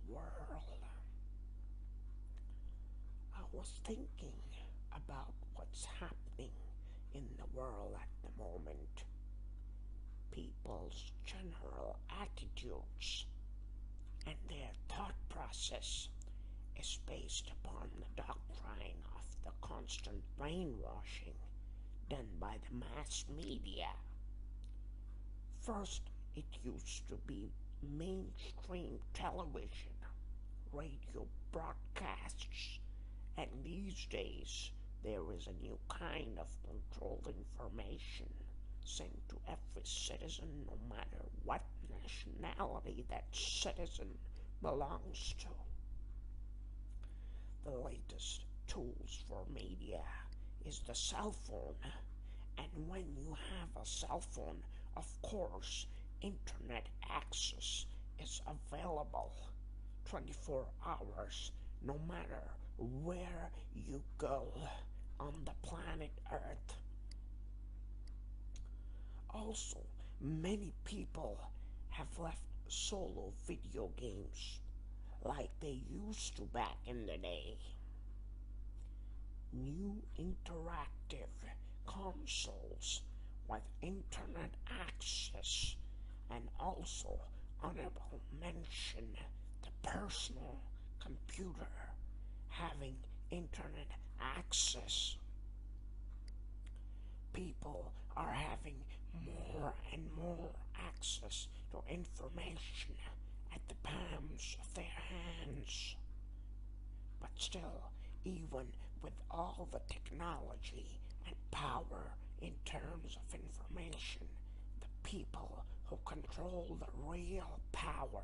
world. I was thinking about what's happening in the world at the moment. People's general attitudes and their thought process is based upon the doctrine of the constant brainwashing done by the mass media. First, it used to be mainstream television, radio broadcasts, and these days there is a new kind of controlled information sent to every citizen, no matter what nationality that citizen belongs to. The latest tools for media is the cell phone, and when you have a cell phone, of course, internet access is available 24 hours, no matter where you go on the planet Earth. Also, many people have left solo video games like they used to back in the day. New interactive consoles with internet access, and also honorable mention the personal computer having internet access. People are having more and more access to information at the palms of their hands. But still, even with all the technology and power in terms of information, the people who control the real power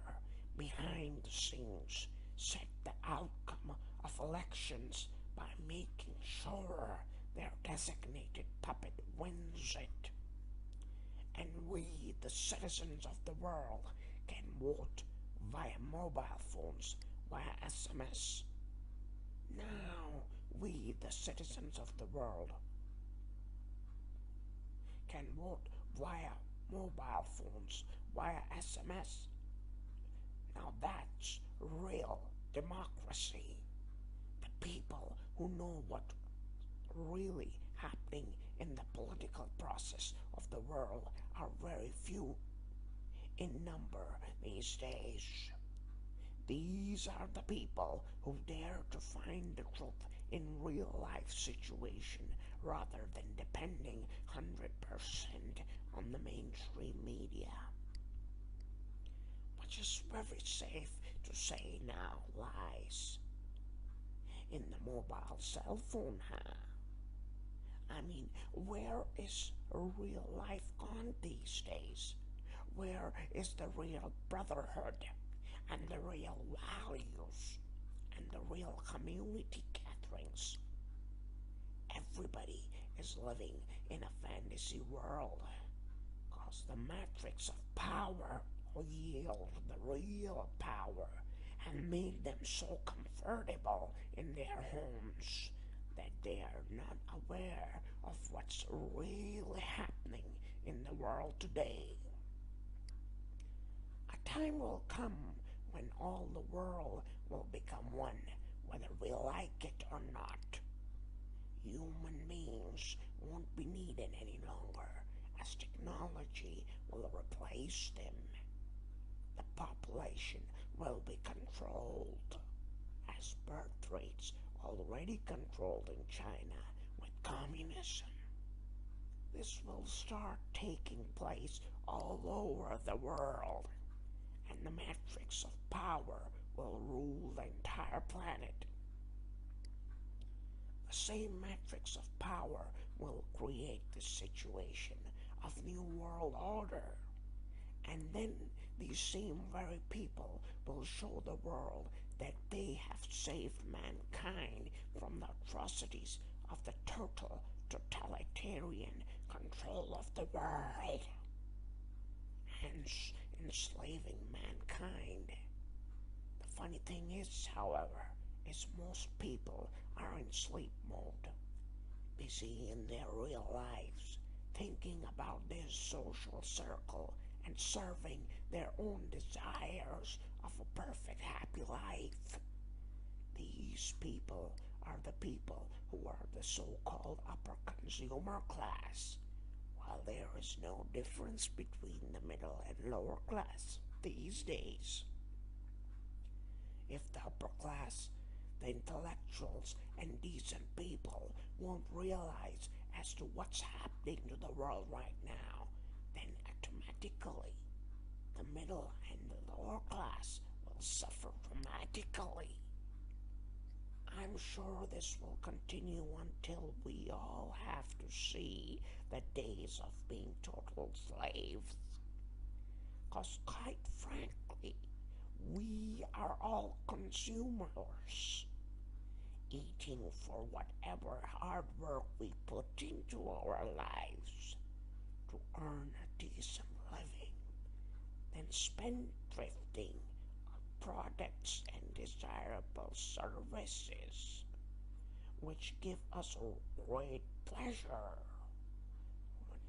behind the scenes set the outcome of elections by making sure their designated puppet wins it. And we, the citizens of the world, can vote via mobile phones, via SMS. Now, we, the citizens of the world, can vote via mobile phones, via SMS. Now that's real democracy. The people who know what really happening in the political process of the world are very few in number these days. These are the people who dare to find the truth in real life situation rather than depending 100% on the mainstream media. Which is very safe to say now lies. In the mobile cell phone, huh? I mean, where is real life gone these days? Where is the real brotherhood and the real values and the real community gatherings? Everybody is living in a fantasy world, cause the matrix of power will yield the real power and made them so comfortable in their homes that they are not aware of what's really happening in the world today. A time will come when all the world will become one, whether we like it or not. Human beings won't be needed any longer, as technology will replace them. The population will be controlled, as birth rates already controlled in China with communism. This will start taking place all over the world, and the matrix of power will rule the entire planet. The same matrix of power will create the situation of new world order. And then these same very people will show the world that they have saved mankind from the atrocities of the total totalitarian control of the world, hence enslaving mankind. The funny thing is, however, is most people are in sleep mode, busy in their real lives, thinking about their social circle and serving their own desires of a perfect happy life. These people are the people who are the so-called upper consumer class, while there is no difference between the middle and lower class these days. If the upper class, the intellectuals and decent people, won't realize as to what's happening to the world right now, then automatically the middle and the lower class will suffer dramatically. I'm sure this will continue until we all have to see the days of being total slaves. 'Cause quite frankly, we are all consumers, eating for whatever hard work we put into our lives to earn a decent living, then spend thrifting on products and desirable services, which give us great pleasure.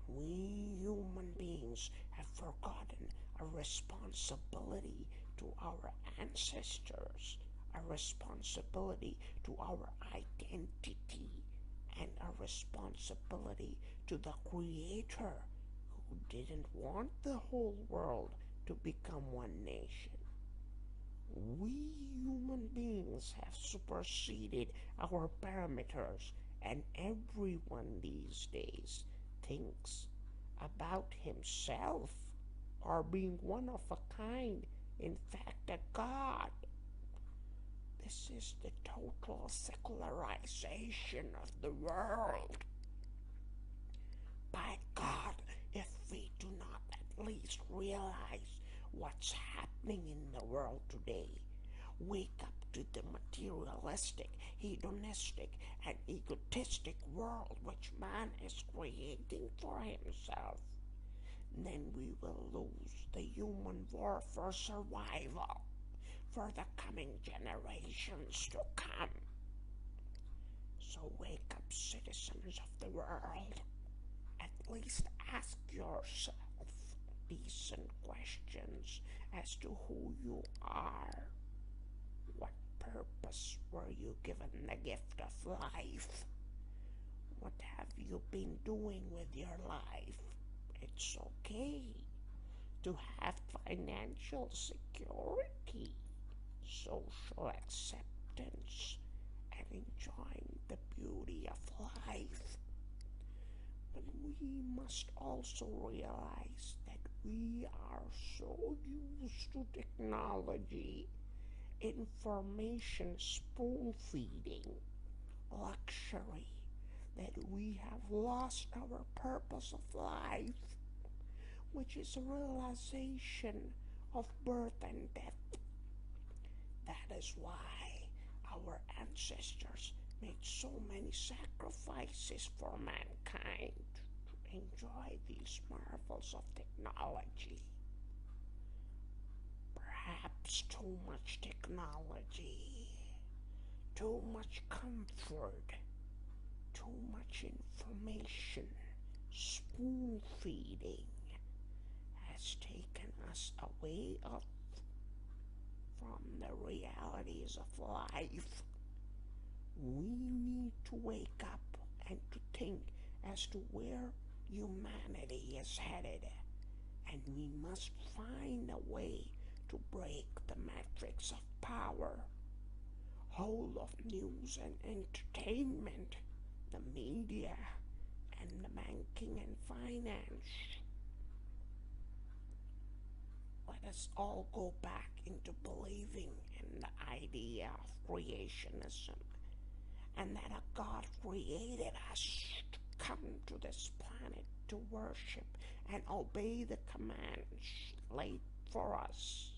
When we human beings have forgotten a responsibility to our ancestors, a responsibility to our identity, and a responsibility to the Creator who didn't want the whole world to become one nation. We human beings have superseded our parameters, and everyone these days thinks about himself or being one of a kind, in fact a god. This is the total secularization of the world. By God, if we do not at least realize what's happening in the world today, wake up to the materialistic, hedonistic, and egotistic world which man is creating for himself, then we will lose the human war for survival for the coming generations to come. So wake up, citizens of the world. At least ask yourself decent questions as to who you are. What purpose were you given the gift of life? What have you been doing with your life? It's okay to have financial security, social acceptance, and enjoying the beauty of life. But we must also realize that we are so used to technology, information spoon-feeding, luxury, that we have lost our purpose of life, which is a realization of birth and death. That is why our ancestors made so many sacrifices for mankind to enjoy these marvels of technology. Perhaps too much technology, too much comfort, too much information, spoon-feeding has taken us away from the realities of life. We need to wake up and to think as to where humanity is headed, and we must find a way to break the matrix of power, whole of news and entertainment, the media, and the banking and finance. Let us all go back into believing in the idea of creationism, and that a God created us to come to this planet to worship and obey the commands laid for us.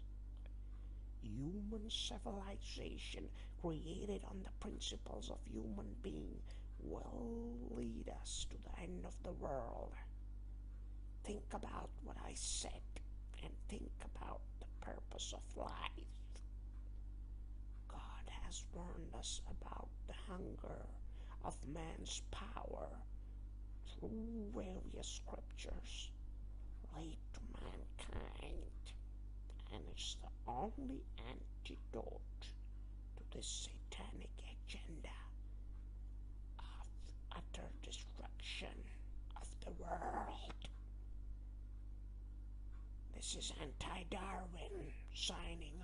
Human civilization created on the principles of human being will lead us to the end of the world. Think about what I said and think about the purpose of life. God has warned us about the hunger of man's power through various scriptures laid to mankind, and is the only antidote to this satanic agenda of utter destruction of the world. This is Anti-Darwin signing